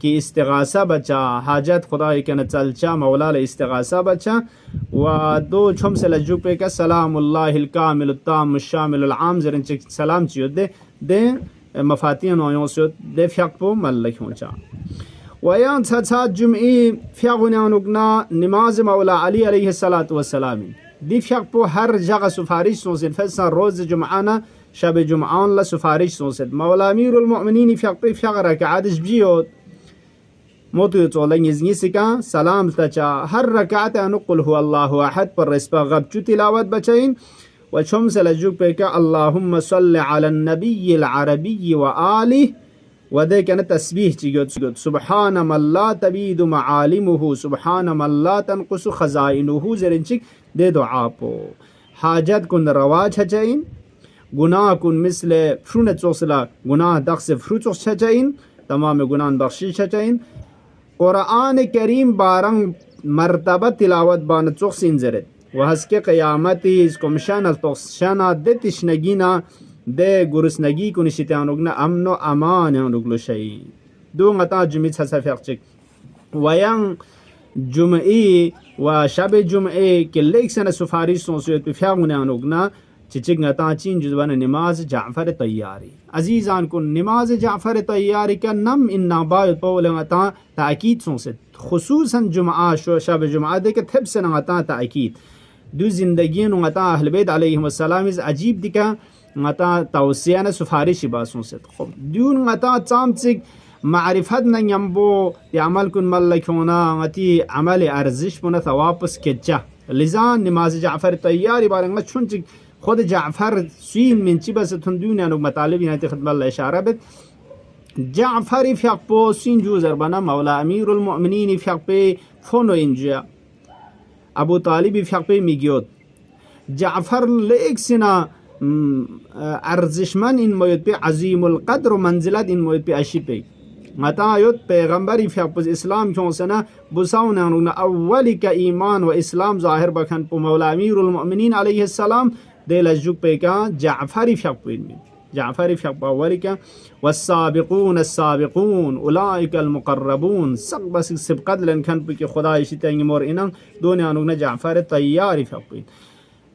کی استغاثه بچا حاجت خدای کنه چلچا مولا له استغاثه بچا و دو چم سلجو په کا سلام الله الكامل التام الشامل العام زرن سلام چیو ده مفاتيح نوعيون سود ده فيقبو ملك هونچا ويان تات جمعي فيغنا نغنا نماز مولا علي عليه الصلاة والسلام دي فيقبو هر جغ سفارش سونسد فسن روز جمعانا شب جمعان لا سفارش سونسد مولا امير المؤمنين فيقبو فيغ ركعاتش بجيود موتو تولن يزنيسكا سلام تچا هر ركعت نقل هو الله احد پر رسپا غبچو تلاوت بچين وشم سلجوك بيكا اللهم صل على النبي العربي وآله وده كان تسبيح تيجود سبحان من لا تبيد معالمه سبحان من لا تنقص خزائنه زرنشك ده دعابو حاجات كن رواج هجين گناه كن مثل فرونة توصلا گناه دخس فروتوس هجين تمام گناه بخشيش هجين قرآن كريم بارن مرتبة تلاوت بان توخسين زرد و هسکه قیامتی از کمشان التوشانا ده تشنگینا ده گرسنگی کنشیتانوگنا امن و امان انوگلو شئی دو غطا جمعیت هسا فیقچک ویان جمعی و شب جمعی که لیک سن سفارش سونسویت پی فیاغونه انوگنا چچک غطا چین جزوان نماز جعفر تیاری عزیزان کن نماز جعفر تیاری کا نم اننا باید پول غطا تأکید سونسد خصوصا جمعه شب جمعه ده که تبسن غطا تأکید دو زندگی نو غطا اهل بیت علیهم السلام از عجیب دیکا غطا توصیه سفارشی باسون ست خب دون غطا تامتک معرفت نگمبو دی عمل کن ملکونا غطی عمل ارزش بنا ثوابس کجا لذا نماز جعفر تیاری بارنگا چونچک خود جعفر سوین من چی بس تندون یعنی مطالبی نتی خدمت الله اشاره بد جعفر فیقبو سین جوزر بنا مولا امیر المؤمنین فیقبی فونو اینجا ابو طالب فیقبی میگیود جعفر لیک سنا ارزشمن این موید پی عظیم القدر و منزلت این موید پی اشی پی متا یود پیغمبری فیقبز اسلام چون سنا بساون اولی که ایمان و اسلام ظاهر بکن پو مولا امیر المؤمنین علیه السلام دیل جوک پی که جعفری فیقبی می جعفر فيق أولك والسابقون السابقون أولئك المقربون سبس سبقت لن كان بك خدای شتنگ مور اینان دنیا نو جعفر تیاری فيق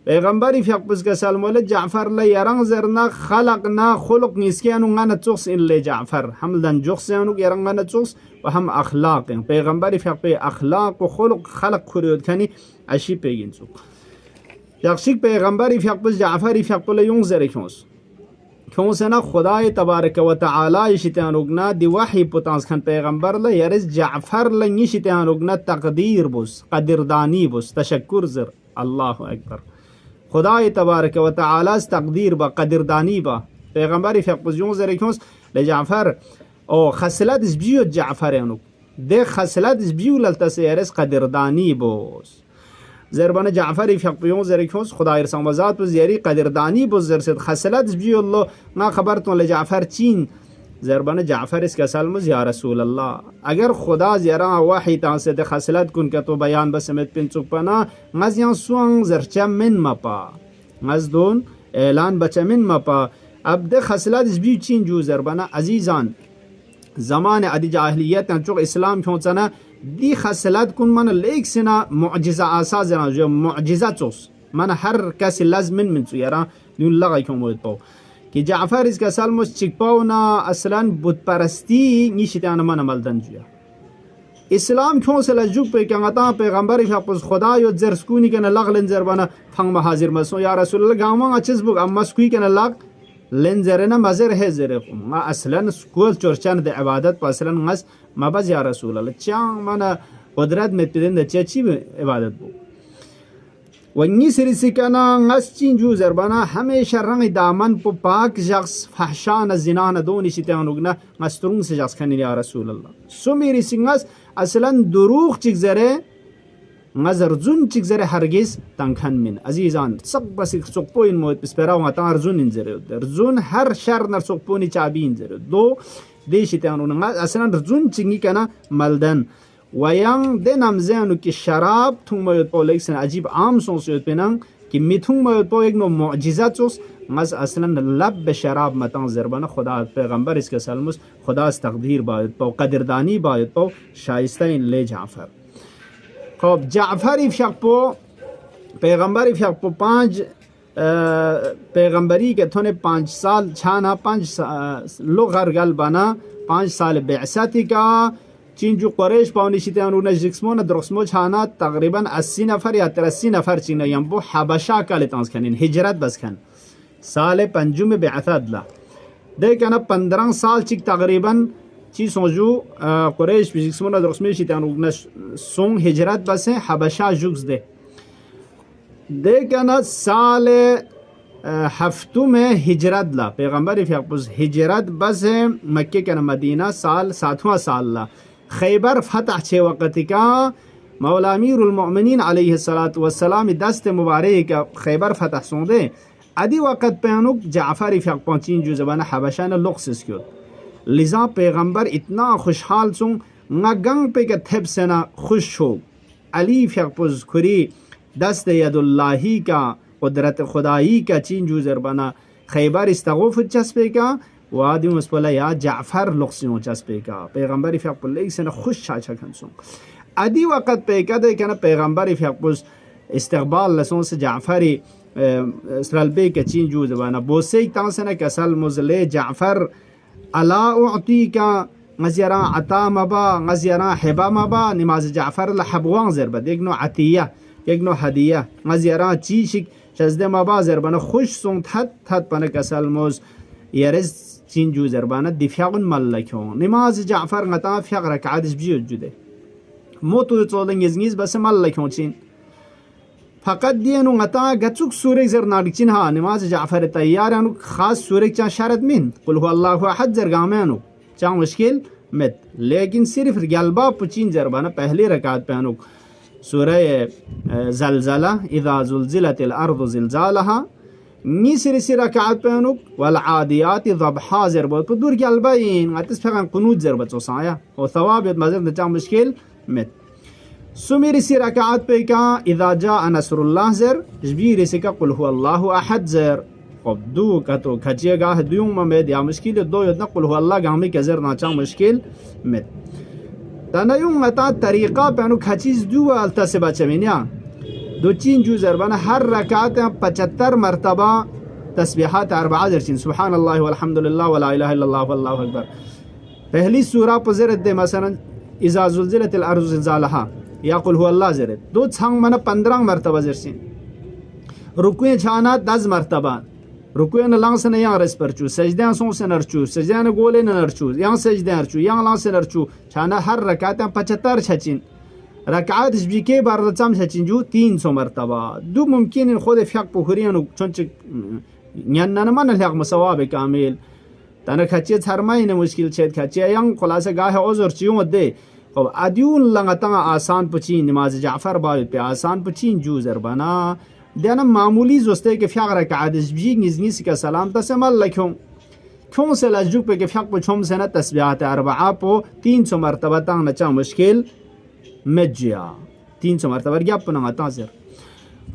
پیغمبری فيق بس کسال مول جعفر لا يران زرنا خلقنا خلق نسكانو غنا تخص إلا جعفر حمدن جخسانو يران غنا تخص وهم أخلاق پیغمبری فيق أخلاق وخلق خلق كريود كاني أشي بيجنسو يقشيك پیغمبری فيق بس جعفر فيق لا ينظر كونس كونسنا خدای تبارک و تعالی شتانوگنا دی وحی پتانس خان پیغمبر لا یرز جعفر لا شتانوگنا تقدیر بوس قدردانی بوس تشکر زر الله اکبر خدای تبارک و تعالی تقدیر با قدردانی با پیغمبر فقزون زر کونس لجعفر او خصلت بیو جعفر انو ده خصلت بیو للتسیرس قدردانی بوس زربان جعفر فيقبيون زريكوس خدای رسام وزات و زیری قدردانی بو زرسد خصلت بيو الله ما خبرتون لجعفر چین زربان جعفر اس کسلمز یا رسول الله اگر خدا زیرا وحی تانسد خصلت کن که تو بیان بسمت پنچوک پنا مزیان سوان زرچم من مپا مزدون اعلان بچه من مپا اب ده خصلت بیو چین جو زربان عزیزان زمان ادی جاهلیت چوک اسلام کونسنا دی خصلت کن من لیک سنا معجزه اساس جو معجزه توس من هر کس لازم من سویرا دون لغای کومود پاو که جعفر اس کا سالموس چیک پاونا اصلا بت پرستی نیشتان من ملدن جیا اسلام کون سلا جوک په کغتا پیغمبر شپس خدا یو زرسکونی کنه لغلن زربانه فنگ حاضر مسو یا رسول الله گاما چیز بو اما سکوی کنه لغ لنزرنا مزر هزر ما اصلا سکول چورچان د عبادت په اصلا مس ما بز یا رسول الله چا من قدرت متدن د چی عبادت بو ونی سری سکنا مس چین جو زربانا همیشه رنگ دامن په پاک شخص فحشان زنا نه دونی شتانوگنا مسترون سے شخص کنی یا رسول الله سو میری سینگس اصلا دروغ چیک زره نظر زون چیک زره هرگز تنکن من عزیزان سب بس سوقپوین موت بسپرا و تار زون انزره در زون هر شر نر سوقپونی چابی انزره دو دیشی تانو اصلا زون چینگی کنا ملدن و یم دنم زنو که شراب تو موت پولکسن عجیب عام سونسیت پنن که میتون با یک نوع معجزات از اصلا لب به شراب متان زربانه خدا پیغمبر است که سلموس خدا از تقدیر باید با قدردانی باید با شایسته این لی جعفر. خب جعفری فیق پیغمبری فیق 5 پیغمبری که تونه 5 سال چانا 5 لغر گلبانا 5 سال بعثتی که چینجو قریش باونیشیتیان رو نجکسمون درخسمو چانا تقریبا 80 نفر یا 30 نفر چینه یم بو حبشا کالتانس کنین هجرت بس کن سال پنجم بعثت لا دیکھنا 15 سال چیک تقریبا چی سوجو قریش بجکسمون درخسمیشیتیان رو نش سون هجرت بس حبشا جوکس ده دیکھنا سال هفتم هجرت لا پیغمبر فیقبوز هجرت بس مکه کن مدینه سال 7واں سال لا خیبر فتح چه وقتی که مولا امیر المؤمنین علیه السلام دست مبارک خیبر فتح سونده ادی وقت پیانوک جعفر فیق 5 جو زبان حبشان لغسس کرد لذا پیغمبر اتنا خوشحال سون نگنگ پی که تب سنا خوش شو علی فیقبوز کری دست ید اللهی کا قدرت خدایی کا چین جو زربانا خیبر استغوف چسبه کا وادی مسپلا یا جعفر لقسیون چسبه کا پیغمبر فیقبول ایک سن خوش چاچا کنسون ادی وقت پیکده کنه پیغمبر فیقبول استقبال لسون سے جعفری اسرالبی کا چین جو زربانا بوسی تانسنه کسل مزله جعفر الا اعطی کا غزیرا عطا مبا غزیرا حبا مبا نماز جعفر لحبوان زربد یک نوع عطیه یک نوع هدیه غزیرا چیشک شزده مبا زربانه خوش سون تحت پنه کسل موز یرز چین جو زربانه دفیاقن ملکون نماز جعفر غطا فیاق رکعاتش بیود جده موتو چولن یزنیز بس ملکون چین فقط دینو غطا گچوک سورک زر نارکچین ها نماز جعفر تیارانو خاص سورک چان شرط من قل هو الله احد زرگامانو چان مشکل مت لیکن صرف گلبا پچین زربانه پہلی رکعت پہنو سورة زلزلة إذا زلزلت الأرض زلزالها نيسر ركعات بينك والعاديات ضبحا زربت بدور قلبين غتس فقط قنوت زربت وصايا وثواب مازر نجا مشكل مت سمير ركعات بيكا إذا جاء نصر الله زر جبير سكا قل هو الله أحد زر خب دو كتو كجيه گاه دوم مد يا مشكل دو يدنا قل هو الله گامي كزر ناچا مشكل مت تنایون متا طریقه پانو کچیز دو التسبه چمینیا دو چین جو زربانه هر رکعت 75 مرتبه تسبیحات 4 درچین سبحان الله والحمد لله ولا اله الا الله والله اکبر پہلی سورہ پر زرد دے مثلا اذا زلزلت الارض زلزالها یا قل هو الله زرد دو چھنگ من 15 مرتبه زرچین رکوع چھانا 10 مرتبه رکوع نه لانس نه یا رس پرچو سجده سون سنرچو سجده نه گول نه نرچو یا سجده نرچو یا لانس نرچو چانا هر رکعت 75 چچین رکعات بیکی بار چم چچین جو 300 مرتبه دو ممکن خود فیق پوخریانو چون چ نن نه من له مسواب کامل تنه کچی ترماین مشکل چت کچی یان خلاصه گاه عذر چیو ده خب ادیون لنگتا آسان پچین نماز جعفر باید په آسان پچین جو زربانا دینا معمولی زوسته که فیق رکعت بیگ نیز که سلام تسم علیکم کون سے لجوک پہ کہ فیق پچھم سے نہ تسبیحات 4 پو 300 مرتبہ تang نچا مشکل مجیا 300 مرتبہ گیا پنا تاثر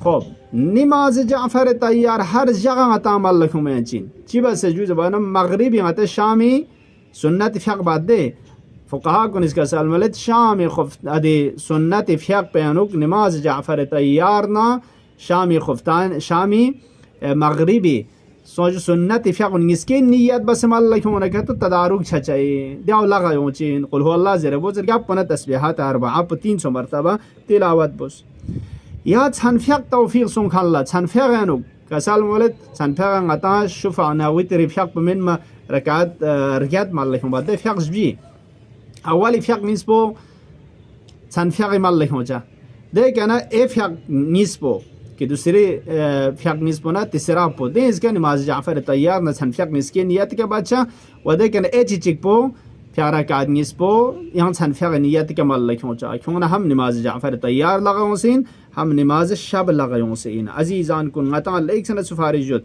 خب نماز جعفر تیار هر جگہ عطا علیکم چین چی بس جو زبان مغربی عطا شامی سنت فیق بعد دے فقها کو اس کا سلملت شامی خفت ادی سنت فیق پیانوک نماز جعفر تیار نا شامی خفتان شامی مغربی سوج سنت فیق نسکین نیت بسم الله که منکت تدارک چچای دیو لغا یوچین قل هو الله زره بوزر گپ پنا تسبیحات 4 په 300 مرتبه تلاوت بس یا چن فیق توفیق سون خلا چن فیق انو کسال مولد چن فیق عطا شفع ناوتر فیق من ما رکعت مالکم بعد فیق بی اولی فیق نسبو چن فیق مالکم جا دیگه انا فیق نسبو که دوسری فیق نسبو نه تیسرا پو ده اس که نماز جعفر تیار نه چن فیق نسکی نیت که بچه و دیگه انا ایچی چیک پو فیق رکعت نسبو یان چن فیق نیت که مالکم جا کیون هم نماز جعفر تیار لغاون سین هم نماز شب لغاون سین عزیزان کن غطا لیک سنت سفارش جد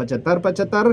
75